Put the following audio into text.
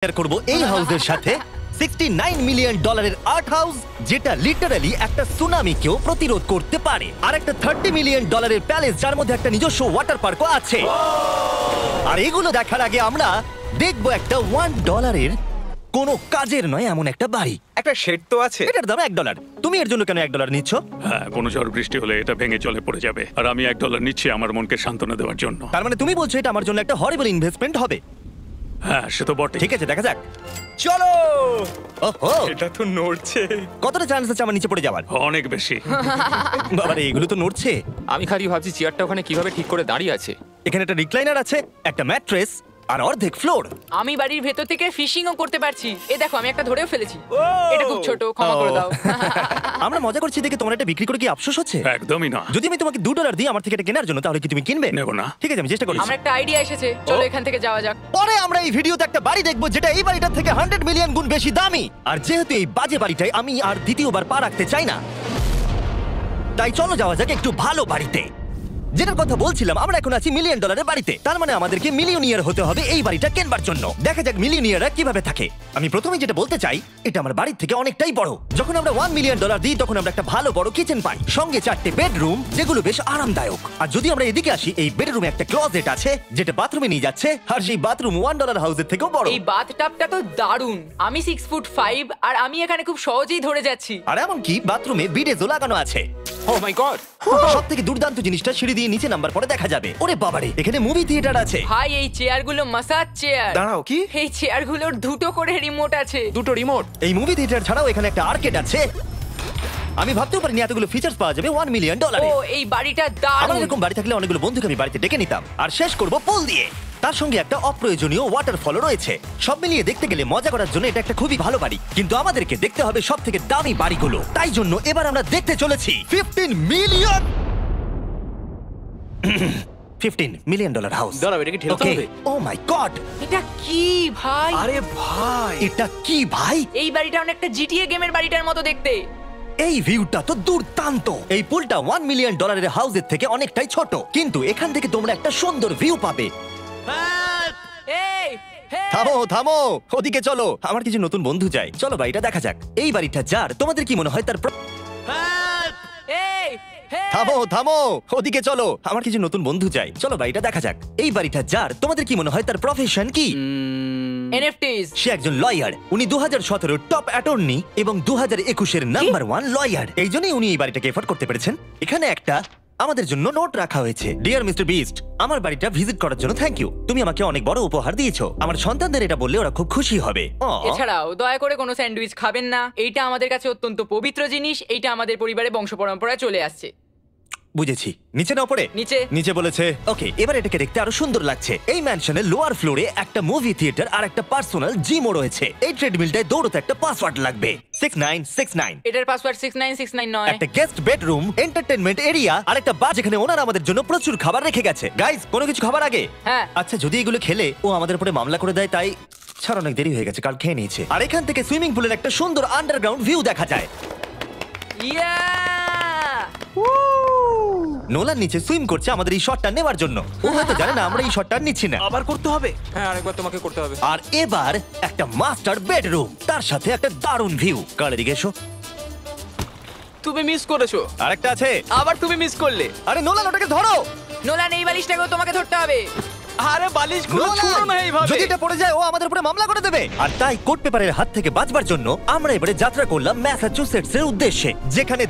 Share করব এই হাউসের সাথে 69 মিলিয়ন ডলারের আর্ট হাউস, যেটা লিটারালি একটা সুনামিকেও প্রতিরোধ করতে পারে, আর একটা 30 মিলিয়ন ডলারের প্যালেস যার মধ্যে একটা নিজস্ব ওয়াটার পার্কও আছে। আর এগুলো দেখার আগে আমরা দেখব একটা $1 কোনো কাজের নয় এমন একটা বাড়ি। একটা শেড তো আছে। এটার দাম $1। তুমি এর জন্য কেন $1 নিচ্ছ? হ্যাঁ, কোনো ঝড় বৃষ্টি হলে এটা ভেঙে চলে পড়ে যাবে, আর আমি $1 নিচ্ছি আমার মনকে সান্ত্বনা দেওয়ার জন্য। তার মানে তুমি বলছো এটা আমার জন্য একটা হরিবল ইনভেস্টমেন্ট হবে? হ্যাঁ, সে তো বটে। ঠিক আছে, দেখা যাক। চলো। ওহো, এটা তো নড়ছে। কতটা চান্স আছে আমার নিচে পড়ে যাওয়ার? অনেক বেশি। বাবারে, এগুলো তো নড়ছে। আমি খালি ভাবছি চেয়ারটা ওখানে কিভাবে ঠিক করে দাঁড়িয়ে আছে। এখানে একটা রিক্লাইনার আছে, একটা ম্যাট্রেস আর অর্ধেক ফ্লোর। আমি বাড়ির ভেতর থেকে ফিশিংও করতে পারছি। এই দেখো, আমি একটা ধরেও ফেলেছি। এটা খুব ছোট, ক্ষমা করে দাও। আমরা মজা করছি দেখে তোমার এটা বিক্রি করে কি আফসোস হচ্ছে? একদমই না। যদি আমি তোমাকে $2 দিই আমার থেকে এটা কেনার জন্য, তাহলে কি তুমি কিনবে? নেব না। ঠিক আছে, আমি চেষ্টা করছি। আমার একটা আইডিয়া এসেছে, চলো এখান থেকে যাওয়া যাক। পরে আমরা এই ভিডিওতে একটা বাড়ি দেখবো যেটা এই বাড়িটার থেকে 100 মিলিয়ন গুণ বেশি দামি। আর যেহেতু এই বাজে বাড়িটায় আমি আর দ্বিতীয়বার পা রাখতে চাই না, তাই চলো যাওয়া যাক একটু ভালো বাড়িতে। যেটার কথা বলছিলাম, আমরা এখন আছি $1 মিলিয়ন বাড়িতে। তার মানে আমাদেরকে মিলিয়নিয়ার হতে হবে এই বাড়িটা কেনবার জন্য। দেখা যাক মিলিয়নিয়াররা কিভাবে থাকে। আমি প্রথমে যেটা বলতে চাই, এটা আমার বাড়ির থেকে অনেকটাই বড়। যখন আমরা $1 মিলিয়ন দিই তখন আমরা একটা ভালো বড় কিচেন পাই, সঙ্গে 4টে বেডরুম যেগুলো বেশ আরামদায়ক। আর যদি আমরা এদিকে আসি, এই বেডরুমে একটা ক্লোজেট আছে যেটা বাথরুমে নিয়ে যাচ্ছে, আর সেই বাথরুম $1 হাউসের থেকেও বড়। এই বাথটাবটা তো দারুণ। আমি 6'5" আর আমি এখানে খুব সহজেই ধরে যাচ্ছি। আর এমনকি বাথরুমে বিডেজও লাগানো আছে। ও মাই গড! সব থেকে দুর্দান্ত জিনিসটা, সিঁড়ি দিয়ে নিচে নাম্বার পরে দেখা যাবে। ওরে বাবারে, এখানে মুভি থিয়েটার আছে। ভাই, এই চেয়ারগুলো মাসাজ চেয়ার। দাঁড়াও, কি? এই চেয়ারগুলোর দুটো করে রিমোট আছে। দুটো রিমোট। এই মুভি থিয়েটার ছাড়াও এখানে একটা আর্কেড আছে। আমি ভাবতেও পারিনি এতগুলো ফিচার্স পাওয়া যাবে $1 মিলিয়ন। ও, এই বাড়িটা আমার দারুণ। এরকম বাড়ি থাকলে অনেকগুলো বন্ধুকে আমি বাড়িতে ডেকে নিতাম। আর শেষ করব পুল দিয়ে। তার সঙ্গে একটা অপ্রয়োজনীয় ওয়াটারফলও রয়েছে। সব মিলিয়ে দেখতে গেলে মজা করার জন্য এটা একটা খুবই ভালো বাড়ি, কিন্তু আমাদেরকে দেখতে হবে সব থেকে দামি বাড়িগুলো। তাই জন্য এবার আমরা দেখতে চলেছি $15 মিলিয়ন হাউস। দাঁড়াও, এটা কি ঠেলতে হবে? ও মাই গড, এটা কি ভাই? আরে ভাই, এটা কি ভাই? এই বাড়িটা অনেকটা জিটিএ গেমের বাড়িটার মতো দেখতে। এই ভিউটা তো দুর্দান্ত। এই পুলটা $1 মিলিয়ন হাউসের থেকে অনেকটাই ছোট, কিন্তু এখান থেকে তোমরা একটা সুন্দর ভিউ পাবে। এই, হে! থামো থামো, ওদিকে চলো, আমার কিছু নতুন বন্ধু চাই। চলো বাড়িটা দেখা যাক। এই বাড়িটা যার, তোমাদের কি মনে হয় তার এই, হে! থামো থামো, ওদিকে চলো, আমার কিছু নতুন বন্ধু চাই। চলো বাড়িটা দেখা যাক। এই বাড়িটা যার, তোমাদের কি মনে হয় তার প্রফেশন কি? NFTs। সে একজন লয়ার। উনি 2017 টপ অ্যাটর্নি এবং 2021 নাম্বার 1 লয়ার। এই জন্যই উনি এই বাড়িটাকে এফোর্ড করতে পেরেছেন। এখানে একটা আমাদের জন্য নোট রাখা হয়েছে। ডিয়ার মিস্টার বিস্ট, আমার বাড়িটা ভিজিট করার জন্য থ্যাংক ইউ। তুমি আমাকে অনেক বড় উপহার দিয়েছো। আমার সন্তানদের এটা বললে ওরা খুব খুশি হবে। এছাড়াও দয়া করে কোনো স্যান্ডউইচ খাবেন না। এইটা আমাদের কাছে অত্যন্ত পবিত্র জিনিস। এইটা আমাদের পরিবারে বংশ পরম্পরায় চলে আসছে। বুঝেছি। নিচে না পড়ে? নিচে। নিচে বলেছে। ওকে, এবার এটাকে দেখতে আরো সুন্দর লাগছে। এই ম্যানশনের লোয়ার ফ্লোরে একটা মুভি থিয়েটার আর একটা পার্সোনাল জিমও রয়েছে। এই ট্রেডমিলটায় দৌড়তে একটা পাসওয়ার্ড লাগবে, 6969। এটার পাসওয়ার্ড 6969 নয়। একটা গেস্ট বেডরুম, এন্টারটেইনমেন্ট এরিয়া আর একটা বার যেখানে ওনারা আমাদের জন্য প্রচুর খাবার রেখে গেছে। গাইস, কোনো কিছু খাবার আগে? হ্যাঁ। আচ্ছা, যদি এগুলো খেলে ও আমাদের উপরে মামলা করে দেয়, তাই ছাড়, অনেক দেরি হয়ে গেছে, কাল খেয়ে নিয়েছে। আর এখান থেকে সুইমিং পুলের একটা সুন্দর আন্ডারগ্রাউন্ড ভিউ দেখা যায়। ইয়া! নোলান নিচে সুইম করছে আমাদের এই শটটা নেওয়ার জন্য। ও হয়তো জানে না আমরা এই শটটা নিচ্ছি না। আবার করতে হবে? হ্যাঁ, আরেকবার তোমাকে করতে হবে। আর এবার একটা মাস্টার বেডরুম, তার সাথে একটা দারুণ ভিউ। কাল এদিকে এসো। তুমি মিস করেছো। আরেকটা আছে। আবার তুমি মিস করলে। আরে নোলান, ওটাকে ধরো। নোলান, এই বালিশটাকেও তোমাকে ধরতে হবে। আরে বালিশগুলো নোলান, ছুঁড়ো না এইভাবে। যদি এটা পড়ে যায় ও আমাদের উপরে মামলা করে দেবে। আর তাই কোর্ট পেপারের হাত থেকে বাঁচবার জন্য আমরা এবারে যাত্রা করলাম ম্যাসাচুসেটস এর উদ্দেশ্যে, যেখানে